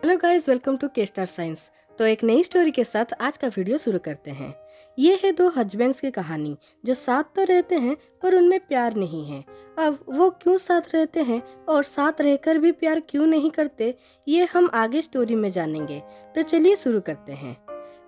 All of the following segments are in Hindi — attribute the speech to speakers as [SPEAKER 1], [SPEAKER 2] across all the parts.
[SPEAKER 1] हेलो गाइस, वेलकम टू के स्टार साइंस। तो एक नई स्टोरी के साथ आज का वीडियो शुरू करते हैं। ये है दो हस्बैंड्स की कहानी जो साथ तो रहते हैं पर उनमें प्यार नहीं है। अब वो क्यों साथ रहते हैं और साथ रहकर भी प्यार क्यों नहीं करते, ये हम आगे स्टोरी में जानेंगे। तो चलिए शुरू करते हैं।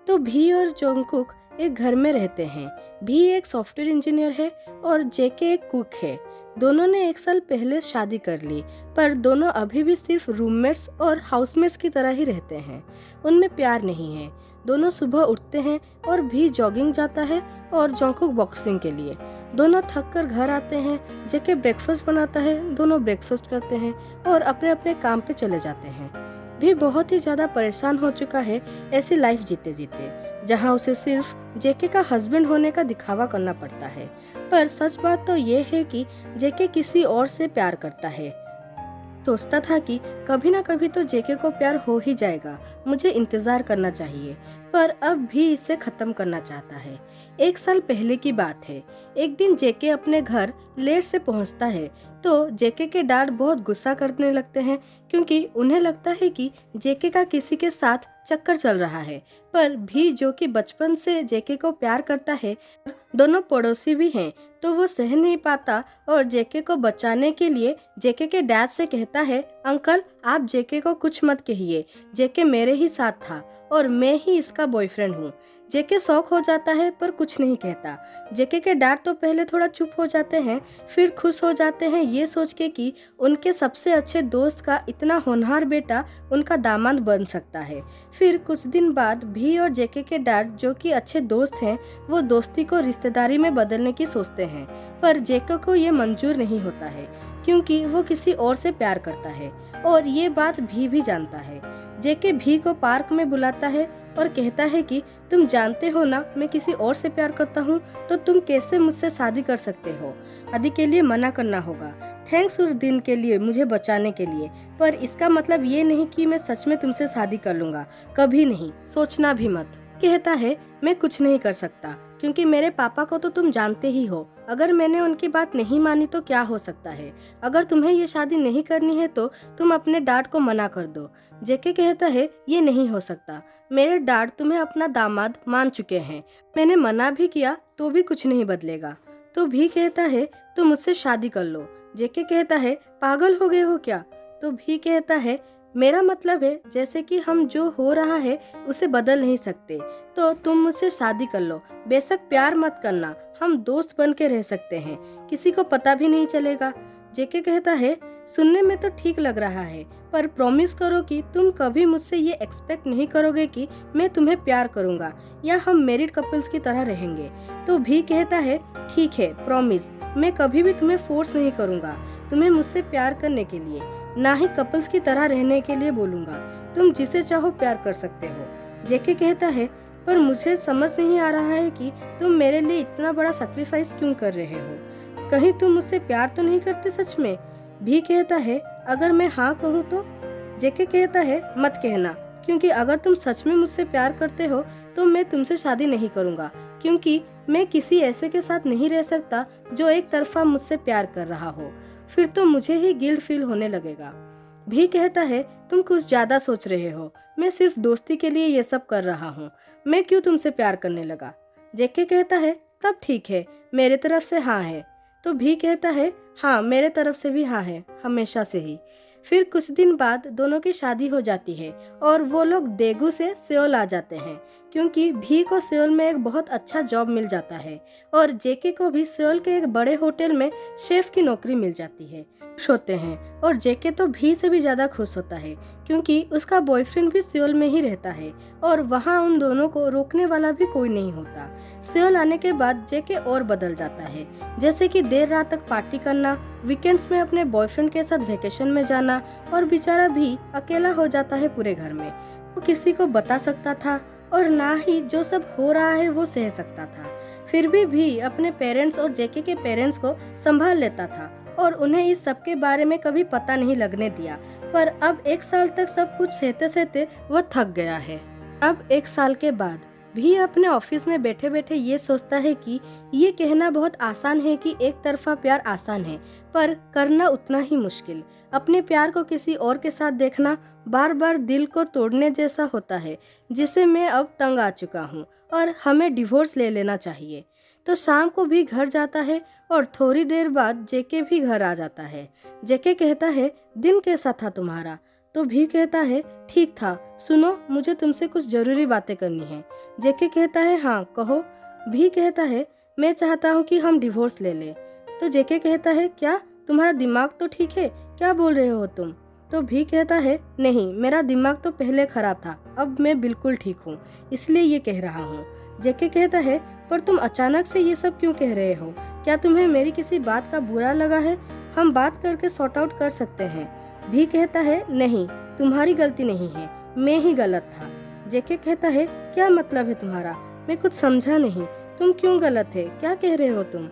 [SPEAKER 1] तो भी और जोंगकुक एक घर में रहते हैं। भी एक सॉफ्टवेयर इंजीनियर है और जेके एक कुक है। दोनों ने एक साल पहले शादी कर ली, पर दोनों अभी भी सिर्फ रूममेट्स और हाउसमेट्स की तरह ही रहते हैं। उनमें प्यार नहीं है। दोनों सुबह उठते हैं और भी जॉगिंग जाता है और जोंगकुक बॉक्सिंग के लिए। दोनों थक कर घर आते हैं। जेके ब्रेकफास्ट बनाता है, दोनों ब्रेकफास्ट करते हैं और अपने अपने काम पे चले जाते हैं। भी बहुत ही ज्यादा परेशान हो चुका है ऐसी लाइफ जीते जीते, जहाँ उसे सिर्फ जेके का हस्बैंड होने का दिखावा करना पड़ता है। पर सच बात तो ये है कि जेके किसी और से प्यार करता है। सोचता था कि कभी ना कभी तो जेके को प्यार हो ही जाएगा, मुझे इंतजार करना चाहिए, पर अब भी इसे खत्म करना चाहता है। एक साल पहले की बात है। एक दिन जेके अपने घर लेट से पहुंचता है तो जेके के डैड बहुत गुस्सा करने लगते हैं, क्योंकि उन्हें लगता है कि जेके का किसी के साथ चक्कर चल रहा है। पर भी जो कि बचपन से जेके को प्यार करता है, दोनों पड़ोसी भी हैं, तो वो सह नहीं पाता और जेके को बचाने के लिए जेके के डैड से कहता है, अंकल आप जेके को कुछ मत कहिए, जेके मेरे ही साथ था और मैं ही इसका बॉयफ्रेंड हूँ। जेके शॉक हो जाता है पर कुछ नहीं कहता। जेके के डैड तो पहले थोड़ा चुप हो जाते हैं, फिर खुश हो जाते हैं ये सोच के कि उनके सबसे अच्छे दोस्त का इतना होनहार बेटा उनका दामाद बन सकता है। फिर कुछ दिन बाद भी और जेके के डैड, जो कि अच्छे दोस्त हैं, वो दोस्ती को रिश्तेदारी में बदलने की सोचते हैं, पर जेके को ये मंजूर नहीं होता है, क्योंकि वो किसी और से प्यार करता है और ये बात भी जानता है। जेके भी को पार्क में बुलाता है और कहता है कि तुम जानते हो ना मैं किसी और से प्यार करता हूँ, तो तुम कैसे मुझसे शादी कर सकते हो। शादी के लिए मना करना होगा। थैंक्स उस दिन के लिए, मुझे बचाने के लिए, पर इसका मतलब ये नहीं कि मैं सच में तुमसे शादी कर लूंगा, कभी नहीं, सोचना भी मत। कहता है मैं कुछ नहीं कर सकता, क्योंकि मेरे पापा को तो तुम जानते ही हो, अगर मैंने उनकी बात नहीं मानी तो क्या हो सकता है। अगर तुम्हें ये शादी नहीं करनी है तो तुम अपने डैड को मना कर दो। जेके कहता है ये नहीं हो सकता, मेरे डैड तुम्हें अपना दामाद मान चुके हैं, मैंने मना भी किया तो भी कुछ नहीं बदलेगा। तो भी कहता है तुम मुझसे शादी कर लो। जेके कहता है पागल हो गए हो क्या। तो भी कहता है मेरा मतलब है जैसे कि हम जो हो रहा है उसे बदल नहीं सकते, तो तुम मुझसे शादी कर लो। बेशक प्यार मत करना, हम दोस्त बन के रह सकते हैं, किसी को पता भी नहीं चलेगा। जेके कहता है सुनने में तो ठीक लग रहा है, पर प्रॉमिस करो कि तुम कभी मुझसे ये एक्सपेक्ट नहीं करोगे कि मैं तुम्हें प्यार करूंगा या हम मैरिड कपल्स की तरह रहेंगे। तो भी कहता है ठीक है, प्रॉमिस, मैं कभी भी तुम्हें फोर्स नहीं करूंगा तुम्हें मुझसे प्यार करने के लिए, ना ही कपल्स की तरह रहने के लिए बोलूंगा, तुम जिसे चाहो प्यार कर सकते हो। जेके कहता है पर मुझे समझ नहीं आ रहा है कि तुम मेरे लिए इतना बड़ा सैक्रिफाइस क्यों कर रहे हो, कहीं तुम मुझसे प्यार तो नहीं करते सच में। भी कहता है अगर मैं हाँ कहूँ तो। जेके कहता है मत कहना, क्योंकि अगर तुम सच में मुझसे प्यार करते हो तो मैं तुमसे शादी नहीं करूँगा, क्योंकि मैं किसी ऐसे के साथ नहीं रह सकता जो एक तरफा मुझसे प्यार कर रहा हो, फिर तो मुझे ही गिल्ट फील होने लगेगा। भी कहता है तुम कुछ ज्यादा सोच रहे हो, मैं सिर्फ दोस्ती के लिए ये सब कर रहा हूँ, मैं क्यों तुमसे प्यार करने लगा। जेके कहता है तब ठीक है, मेरे तरफ से हाँ है। तो भी कहता है हाँ मेरे तरफ से भी हाँ है, हमेशा से ही। फिर कुछ दिन बाद दोनों की शादी हो जाती है और वो लोग देगू से सियोल आ जाते हैं, क्योंकि भी को सियोल में एक बहुत अच्छा जॉब मिल जाता है और जेके को भी सियोल के एक बड़े होटल में शेफ की नौकरी मिल जाती है। खुश होते हैं और जेके तो भी से भी ज्यादा खुश होता है, क्योंकि उसका बॉयफ्रेंड भी सियोल में ही रहता है और वहाँ उन दोनों को रोकने वाला भी कोई नहीं होता। सियोल आने के बाद जेके और बदल जाता है, जैसे कि देर रात तक पार्टी करना, वीकेंड्स में अपने बॉयफ्रेंड के साथ वेकेशन में जाना, और बेचारा भी अकेला हो जाता है पूरे घर में। वो किसी को बता सकता था और ना ही जो सब हो रहा है वो सह सकता था। फिर भी अपने पेरेंट्स और जेके के पेरेंट्स को संभाल लेता था और उन्हें इस सब के बारे में कभी पता नहीं लगने दिया। पर अब एक साल तक सब कुछ सहते सहते वह थक गया है। अब एक साल के बाद भी अपने ऑफिस में बैठे बैठे ये सोचता है कि ये कहना बहुत आसान है कि एक तरफा प्यार आसान है, पर करना उतना ही मुश्किल। अपने प्यार को किसी और के साथ देखना बार बार दिल को तोड़ने जैसा होता है, जिसे मैं अब तंग आ चुका हूँ और हमें डिवोर्स ले लेना चाहिए। तो शाम को भी घर जाता है और थोड़ी देर बाद जेके भी घर आ जाता है। जेके कहता है, दिन कैसा था तुम्हारा? तो भी कहता है, ठीक था। सुनो, मुझे तुमसे कुछ जरूरी बातें करनी है। जेके कहता है, हाँ कहो। भी कहता है, मैं चाहता हूँ कि हम डिवोर्स ले लें। तो जेके कहता है, क्या तुम्हारा दिमाग तो ठीक है? क्या बोल रहे हो तुम? तो भी कहता है, नहीं, मेरा दिमाग तो पहले खराब था, अब मैं बिल्कुल ठीक हूँ, इसलिए ये कह रहा हूँ। जेके कहता है, पर तुम अचानक से ये सब क्यों कह रहे हो? क्या तुम्हें मेरी किसी बात का बुरा लगा है? हम बात करके सॉर्ट आउट कर सकते हैं। भी कहता है, नहीं, तुम्हारी गलती नहीं है, मैं ही गलत था। जेके कहता है, क्या मतलब है तुम्हारा? मैं कुछ समझा नहीं, तुम क्यों गलत है? क्या कह रहे हो तुम?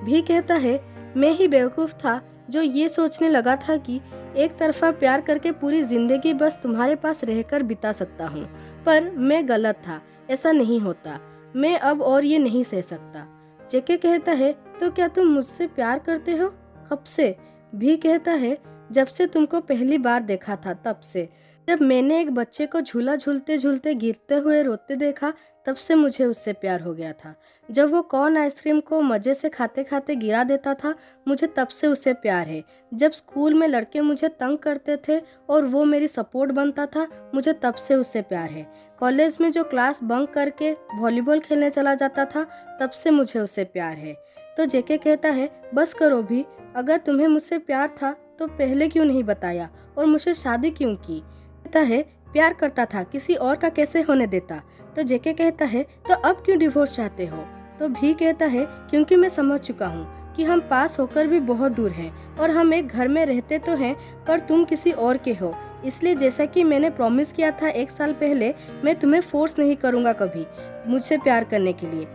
[SPEAKER 1] भी कहता है, मैं ही बेवकूफ था जो ये सोचने लगा था कि एक तरफा प्यार करके पूरी जिंदगी बस तुम्हारे पास रहकर बिता सकता हूँ, पर मैं गलत था, ऐसा नहीं होता। मैं अब और ये नहीं सह सकता। जेके कहता है, तो क्या तुम मुझसे प्यार करते हो? कब से? भी कहता है, जब से तुमको पहली बार देखा था तब से। जब मैंने एक बच्चे को झूला झूलते झूलते गिरते हुए रोते देखा, तब से मुझे उससे प्यार हो गया था। जब वो कॉर्न आइसक्रीम को मजे से खाते खाते गिरा देता था, मुझे तब से उससे प्यार है। जब स्कूल में लड़के मुझे तंग करते थे और वो मेरी सपोर्ट बनता था, मुझे तब से उससे प्यार है। कॉलेज में जो क्लास बंक करके वॉलीबॉल खेलने चला जाता था, तब से मुझे उससे प्यार है। तो जेके कहता है, बस करो भी, अगर तुम्हें मुझसे प्यार था तो पहले क्यों नहीं बताया और मुझसे शादी क्यों की? कहता है, प्यार करता था, किसी और का कैसे होने देता? तो जेके कहता है, तो अब क्यों डिवोर्स चाहते हो? तो भी कहता है, क्योंकि मैं समझ चुका हूँ कि हम पास होकर भी बहुत दूर हैं और हम एक घर में रहते तो हैं, पर तुम किसी और के हो। इसलिए जैसा कि मैंने प्रॉमिस किया था 1 साल पहले, मैं तुम्हें फोर्स नहीं करूँगा कभी मुझसे प्यार करने के लिए।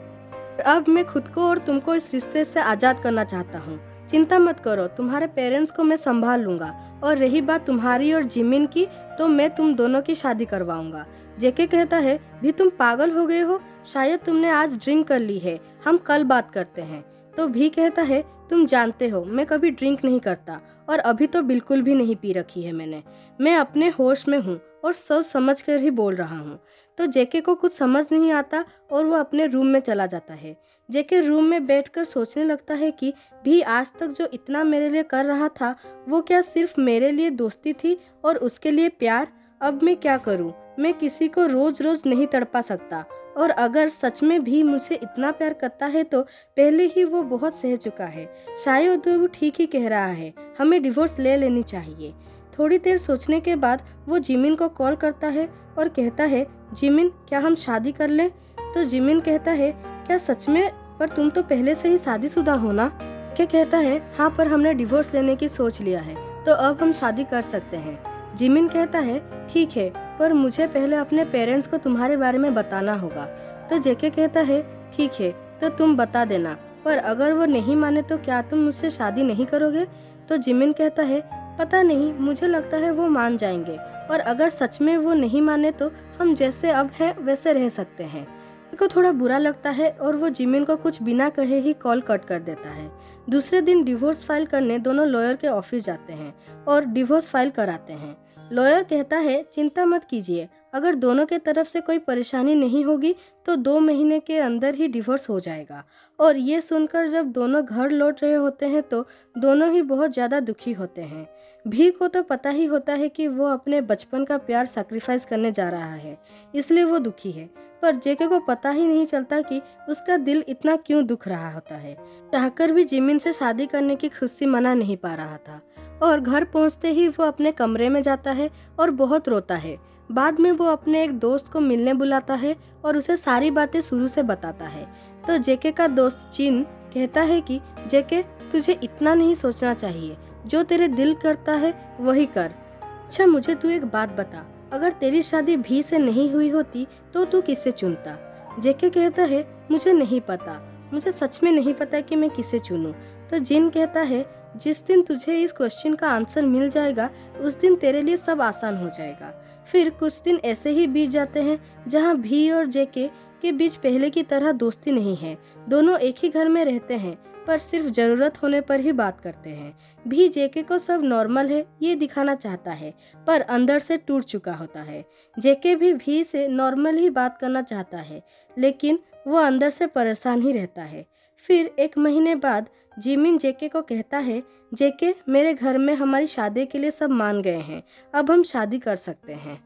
[SPEAKER 1] अब मैं खुद को और तुमको इस रिश्ते से आज़ाद करना चाहता हूँ। चिंता मत करो, तुम्हारे पेरेंट्स को मैं संभाल लूंगा, और रही बात तुम्हारी और जिमिन की, तो मैं तुम दोनों की शादी करवाऊंगा। जेके कहता है, भी तुम पागल हो गए हो? शायद तुमने आज ड्रिंक कर ली है, हम कल बात करते हैं। तो भी कहता है, तुम जानते हो मैं कभी ड्रिंक नहीं करता, और अभी तो बिल्कुल भी नहीं पी रखी है मैंने। मैं अपने होश में हूँ और सोच समझ कर ही बोल रहा हूँ। तो जेके को कुछ समझ नहीं आता और वो अपने रूम में चला जाता है। जेके रूम में बैठकर सोचने लगता है कि भी आज तक जो इतना मेरे लिए कर रहा था, वो क्या सिर्फ मेरे लिए दोस्ती थी और उसके लिए प्यार? अब मैं क्या करूं? मैं किसी को रोज रोज नहीं तड़पा सकता, और अगर सच में भी मुझसे इतना प्यार करता है तो पहले ही वो बहुत सह चुका है। शायद वो ठीक ही कह रहा है, हमें डिवोर्स ले लेनी चाहिए। थोड़ी देर सोचने के बाद वो जिमिन को कॉल करता है और कहता है, जिमिन, क्या हम शादी कर लें? तो जिमिन कहता है, क्या सच में? पर तुम तो पहले से ही शादीशुदा हो ना? क्या कहता है, हाँ, पर हमने डिवोर्स लेने की सोच लिया है, तो अब हम शादी कर सकते हैं। जिमिन कहता है, ठीक है, पर मुझे पहले अपने पेरेंट्स को तुम्हारे बारे में बताना होगा। तो जेके कहता है, ठीक है, तो तुम बता देना, पर अगर वो नहीं माने तो क्या तुम मुझसे शादी नहीं करोगे? तो जिमिन कहता है, पता नहीं, मुझे लगता है वो मान जाएंगे, और अगर सच में वो नहीं माने तो हम जैसे अब हैं वैसे रह सकते हैं। को थोड़ा बुरा लगता है और वो जिमिन को कुछ बिना कहे ही कॉल कट कर देता है। दूसरे दिन डिवोर्स फाइल करने दोनों लॉयर के ऑफिस जाते हैं और डिवोर्स फाइल कराते हैं। लॉयर कहता है, चिंता मत कीजिए, अगर दोनों के तरफ से कोई परेशानी नहीं होगी तो 2 महीने के अंदर ही डिवोर्स हो जाएगा। और ये सुनकर जब दोनों घर लौट रहे होते हैं तो दोनों ही बहुत ज़्यादा दुखी होते हैं। भी को तो पता ही होता है कि वो अपने बचपन का प्यार सैक्रिफाइस करने जा रहा है, इसलिए वो दुखी है, पर जेके को पता ही नहीं चलता कि उसका दिल इतना क्यों दुख रहा होता है। चाहकर भी जिमिन से शादी करने की खुशी मना नहीं पा रहा था, और घर पहुंचते ही वो अपने कमरे में जाता है और बहुत रोता है। बाद में वो अपने एक दोस्त को मिलने बुलाता है और उसे सारी बातें शुरू से बताता है। तो जेके का दोस्त जिन कहता है कि जेके, तुझे इतना नहीं सोचना चाहिए, जो तेरे दिल करता है वही कर। अच्छा, मुझे तू एक बात बता, अगर तेरी शादी भी से नहीं हुई होती तो तू किसे चुनता? जेके कहता है, मुझे नहीं पता, मुझे सच में नहीं पता कि मैं किसे चुनूं। तो जिन कहता है, जिस दिन तुझे इस क्वेश्चन का आंसर मिल जाएगा उस दिन तेरे लिए सब आसान हो जाएगा। फिर कुछ दिन ऐसे ही बीत जाते हैं जहां भी और जेके के बीच पहले की तरह दोस्ती नहीं है। दोनों एक ही घर में रहते हैं पर सिर्फ जरूरत होने पर ही बात करते हैं। भी जेके को सब नॉर्मल है ये दिखाना चाहता है पर अंदर से टूट चुका होता है। जेके भी से नॉर्मल ही बात करना चाहता है लेकिन वो अंदर से परेशान ही रहता है। फिर एक महीने बाद जिमिन जेके को कहता है, जेके मेरे घर में हमारी शादी के लिए सब मान गए हैं, अब हम शादी कर सकते हैं।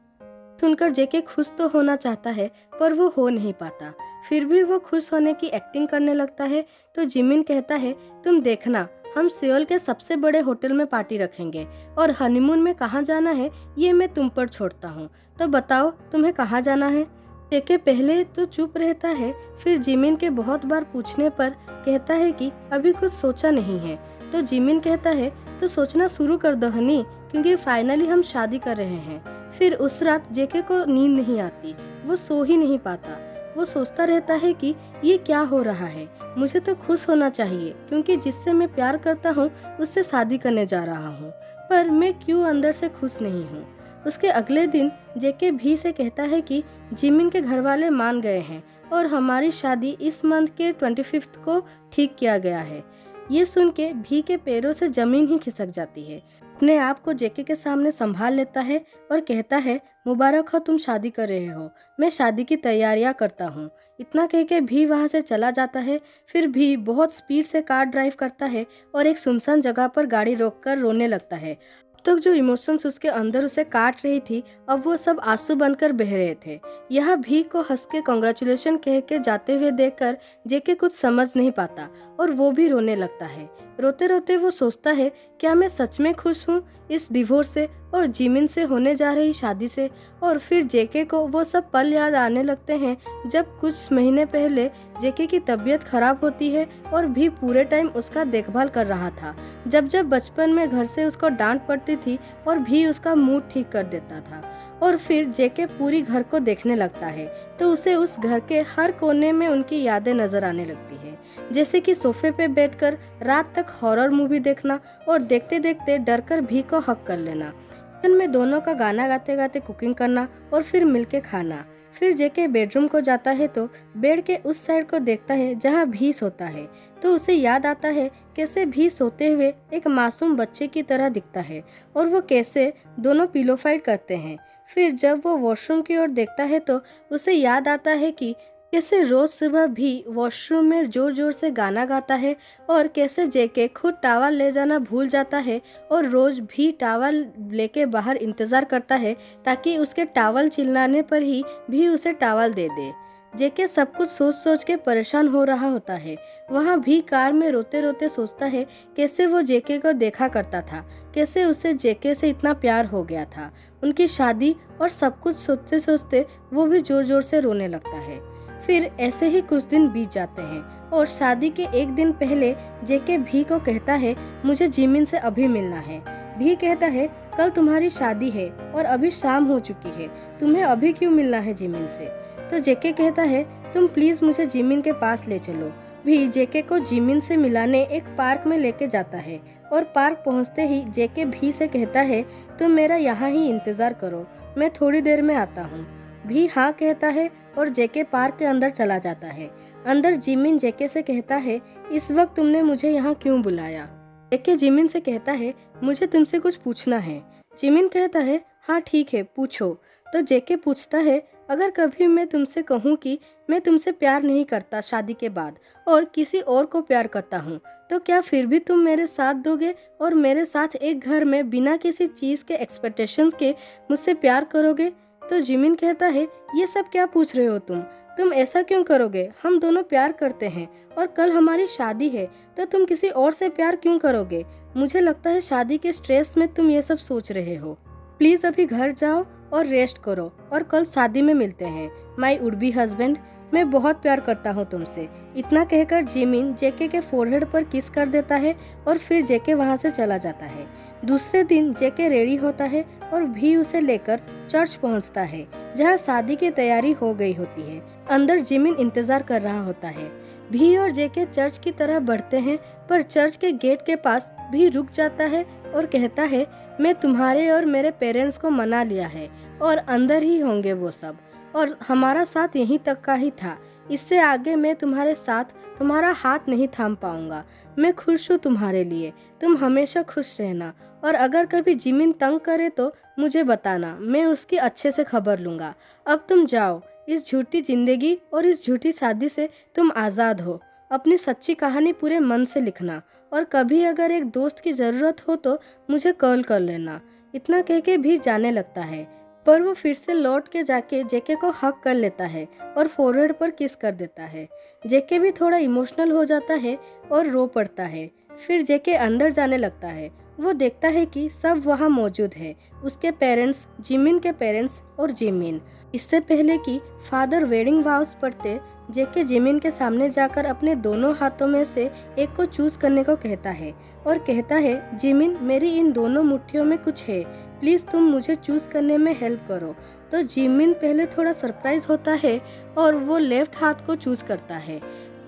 [SPEAKER 1] सुनकर जेके खुश तो होना चाहता है पर वो हो नहीं पाता। फिर भी वो खुश होने की एक्टिंग करने लगता है तो जिमिन कहता है, तुम देखना हम सियोल के सबसे बड़े होटल में पार्टी रखेंगे और हनीमून में कहाँ जाना है ये मैं तुम पर छोड़ता हूँ, तो बताओ तुम्हें कहाँ जाना है। जेके पहले तो चुप रहता है, फिर जिमिन के बहुत बार पूछने पर कहता है कि अभी कुछ सोचा नहीं है। तो जिमिन कहता है, तो सोचना शुरू कर दो हनी, क्योंकि फाइनली हम शादी कर रहे हैं। फिर उस रात जेके को नींद नहीं आती, वो सो ही नहीं पाता। वो सोचता रहता है कि ये क्या हो रहा है, मुझे तो खुश होना चाहिए क्योंकि जिससे मैं प्यार करता हूँ उससे शादी करने जा रहा हूँ, पर मैं क्यों अंदर से खुश नहीं हूँ। उसके अगले दिन जेके भी से कहता है कि जिमिन के घर वाले मान गए हैं और हमारी शादी इस मंथ के 25 को ठीक किया गया है। ये सुन के भी के पैरों से जमीन ही खिसक जाती है। अपने आप को जेके के सामने संभाल लेता है और कहता है, मुबारक हो तुम शादी कर रहे हो, मैं शादी की तैयारियां करता हूँ। इतना कह के भी वहाँ से चला जाता है। फिर भी बहुत स्पीड से कार ड्राइव करता है और एक सुनसान जगह पर गाड़ी रोककर रोने लगता है। तक जो इमोशंस उसके अंदर उसे काट रही थी अब वो सब आंसू बनकर बह रहे थे। यह भी को हंस के कांग्रेचुलेशन कह के जाते हुए देखकर जेके कुछ समझ नहीं पाता और वो भी रोने लगता है। रोते रोते वो सोचता है, क्या मैं सच में खुश हूँ इस डिवोर्स से और जिमिन से होने जा रही शादी से। और फिर जेके को वो सब पल याद आने लगते हैं जब कुछ महीने पहले जेके की तबीयत खराब होती है और भी पूरे टाइम उसका देखभाल कर रहा था। जब जब बचपन में घर से उसको डांट पड़ती थी और भी उसका मूड ठीक कर देता था। और फिर जेके पूरी घर को देखने लगता है तो उसे उस घर के हर कोने में उनकी यादें नजर आने लगती है, जैसे कि सोफे पे बैठकर रात तक हॉरर मूवी देखना और देखते देखते डरकर भी को हक कर लेना, किचन में दोनों का गाना गाते गाते कुकिंग करना और फिर मिलके खाना। फिर जेके बेडरूम को जाता है तो बेड के उस साइड को देखता है जहाँ भी सोता है तो उसे याद आता है कैसे भी सोते हुए एक मासूम बच्चे की तरह दिखता है और वो कैसे दोनों पिलो फाइट करते हैं। फिर जब वो वॉशरूम की ओर देखता है तो उसे याद आता है कि कैसे रोज सुबह भी वॉशरूम में जोर जोर से गाना गाता है और कैसे जेके खुद टावल ले जाना भूल जाता है और रोज भी टावल लेके बाहर इंतजार करता है ताकि उसके टावल चिल्लाने पर ही भी उसे टावल दे दे। जेके सब कुछ सोच सोच के परेशान हो रहा होता है। वहाँ भी कार में रोते रोते सोचता है कैसे वो जेके को देखा करता था, कैसे उसे जेके से इतना प्यार हो गया था, उनकी शादी और सब कुछ सोचते सोचते वो भी जोर जोर से रोने लगता है। फिर ऐसे ही कुछ दिन बीत जाते हैं और शादी के एक दिन पहले जेके भी को कहता है, मुझे जिमिन से अभी मिलना है। भी कहता है, कल तुम्हारी शादी है और अभी शाम हो चुकी है, तुम्हें अभी क्यों मिलना है जिमिन से। तो जेके कहता है, तुम प्लीज मुझे जिमिन के पास ले चलो। भी जेके को जिमिन से मिलाने एक पार्क में लेके जाता है और पार्क पहुंचते ही जेके भी से कहता है, तुम मेरा यहाँ ही इंतजार करो, मैं थोड़ी देर में आता हूँ। भी हाँ कहता है और जेके पार्क के अंदर चला जाता है। अंदर जिमिन जेके से कहता है, इस वक्त तुमने मुझे यहाँ क्यों बुलाया। जेके जिमिन से कहता है, मुझे तुमसे कुछ पूछना है। जिमिन कहता है, हाँ ठीक है पूछो। तो जेके पूछता है, अगर कभी मैं तुमसे कहूँ कि मैं तुमसे प्यार नहीं करता शादी के बाद और किसी और को प्यार करता हूँ, तो क्या फिर भी तुम मेरे साथ दोगे और मेरे साथ एक घर में बिना किसी चीज़ के एक्सपेक्टेशंस के मुझसे प्यार करोगे। तो जिमिन कहता है, ये सब क्या पूछ रहे हो तुम ऐसा क्यों करोगे, हम दोनों प्यार करते हैं और कल हमारी शादी है, तो तुम किसी और से प्यार क्यों करोगे। मुझे लगता है शादी के स्ट्रेस में तुम ये सब सोच रहे हो। प्लीज अभी घर जाओ और रेस्ट करो और कल शादी में मिलते हैं। माई वुड बी हस्बैंड, मैं बहुत प्यार करता हूँ तुमसे। इतना कहकर जिमिन जेके के फोरहेड पर किस कर देता है और फिर जेके वहाँ से चला जाता है। दूसरे दिन जेके रेडी होता है और भी उसे लेकर चर्च पहुँचता है जहाँ शादी की तैयारी हो गई होती है। अंदर जिमिन इंतजार कर रहा होता है। भी और जेके चर्च की तरह बढ़ते हैं पर चर्च के गेट के पास भी रुक जाता है और कहता है, मैं तुम्हारे और मेरे पेरेंट्स को मना लिया है और अंदर ही होंगे वो सब। और हमारा साथ यहीं तक का ही था। इससे आगे मैं तुम्हारे साथ तुम्हारा हाथ नहीं थाम पाऊंगा। मैं खुश हूँ तुम्हारे लिए, तुम हमेशा खुश रहना। और अगर कभी जिमिन तंग करे तो मुझे बताना, मैं उसकी अच्छे से खबर लूँगा। अब तुम जाओ, इस झूठी जिंदगी और इस झूठी शादी से तुम आज़ाद हो। अपनी सच्ची कहानी पूरे मन से लिखना और कभी अगर एक दोस्त की ज़रूरत हो तो मुझे कॉल कर लेना। इतना कह के भी जाने लगता है, पर वो फिर से लौट के जाके जेके को हक कर लेता है और फोरहेड पर किस कर देता है। जेके भी थोड़ा इमोशनल हो जाता है और रो पड़ता है। फिर जेके अंदर जाने लगता है। वो देखता है कि सब वहाँ मौजूद है, उसके पेरेंट्स, जिमिन के पेरेंट्स और जिमिन। इससे पहले कि फादर वेडिंग वाउस पढ़ते, जेके जिमिन के सामने जाकर अपने दोनों हाथों में से एक को चूज करने को कहता है और कहता है, जिमिन मेरी इन दोनों मुट्ठियों में कुछ है, प्लीज़ तुम मुझे चूज करने में हेल्प करो। तो जिमिन पहले थोड़ा सरप्राइज होता है और वो लेफ्ट हाथ को चूज करता है।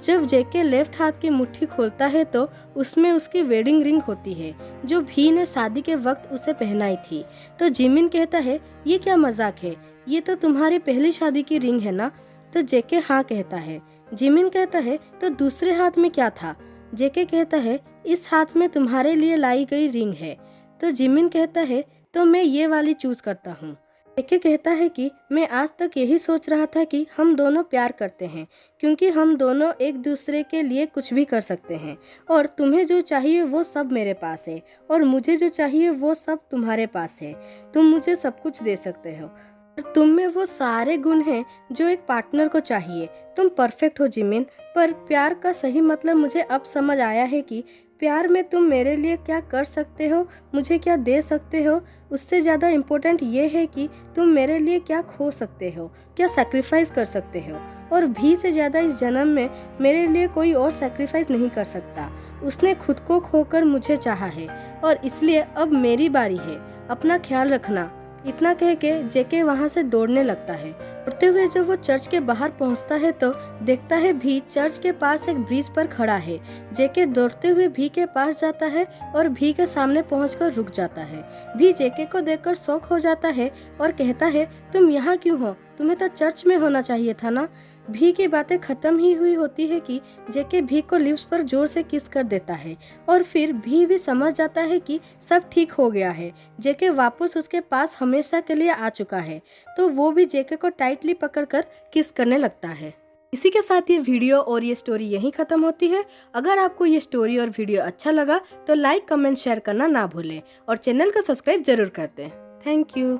[SPEAKER 1] जब जेके लेफ्ट हाथ की मुट्ठी खोलता है तो उसमें उसकी वेडिंग रिंग होती है जो भी ने शादी के वक्त उसे पहनाई थी। तो जिमिन कहता है, ये क्या मजाक है, ये तो तुम्हारी पहली शादी की रिंग है ना। तो जेके हाँ कहता है। जिमिन कहता है, तो दूसरे हाथ में क्या था। जेके कहता है, इस हाथ में तुम्हारे लिए लाई गई रिंग है। तो जिमिन कहता है, तो मैं ये वाली चूज करता हूँ। जेके कहता है कि मैं आज तक यही सोच रहा था कि हम दोनों प्यार करते हैं क्योंकि हम दोनों एक दूसरे के लिए कुछ भी कर सकते हैं और तुम्हें जो चाहिए वो सब मेरे पास है और मुझे जो चाहिए वो सब तुम्हारे पास है। तुम मुझे सब कुछ दे सकते हो और तुम में वो सारे गुण हैं जो एक पार्टनर को चाहिए। तुम परफेक्ट हो जिमिन। पर प्यार का सही मतलब मुझे अब समझ आया है कि प्यार में तुम मेरे लिए क्या कर सकते हो, मुझे क्या दे सकते हो। उससे ज़्यादा इम्पोर्टेंट ये है कि तुम मेरे लिए क्या खो सकते हो, क्या सैक्रिफाइस कर सकते हो। और भी से ज़्यादा इस जन्म में मेरे लिए कोई और सैक्रिफाइस नहीं कर सकता। उसने खुद को खोकर मुझे चाहा है और इसलिए अब मेरी बारी है। अपना ख्याल रखना। इतना कह के जेके वहाँ से दौड़ने लगता है। दौड़ते हुए जब वो चर्च के बाहर पहुँचता है तो देखता है भी चर्च के पास एक ब्रिज पर खड़ा है। जेके दौड़ते हुए भी के पास जाता है और भी के सामने पहुंचकर रुक जाता है। भी जेके को देखकर शॉक हो जाता है और कहता है, तुम यहाँ क्यों हो, तुम्हें तो चर्च में होना चाहिए था ना। भी की बातें खत्म ही हुई होती है कि जेके भी को लिप्स पर जोर से किस कर देता है और फिर भी समझ जाता है कि सब ठीक हो गया है। जेके वापस उसके पास हमेशा के लिए आ चुका है तो वो भी जेके को टाइटली पकड़कर किस करने लगता है। इसी के साथ ये वीडियो और ये स्टोरी यहीं खत्म होती है। अगर आपको ये स्टोरी और वीडियो अच्छा लगा तो लाइक, कमेंट, शेयर करना ना भूलें और चैनल को सब्सक्राइब जरूर कर दें। Thank you.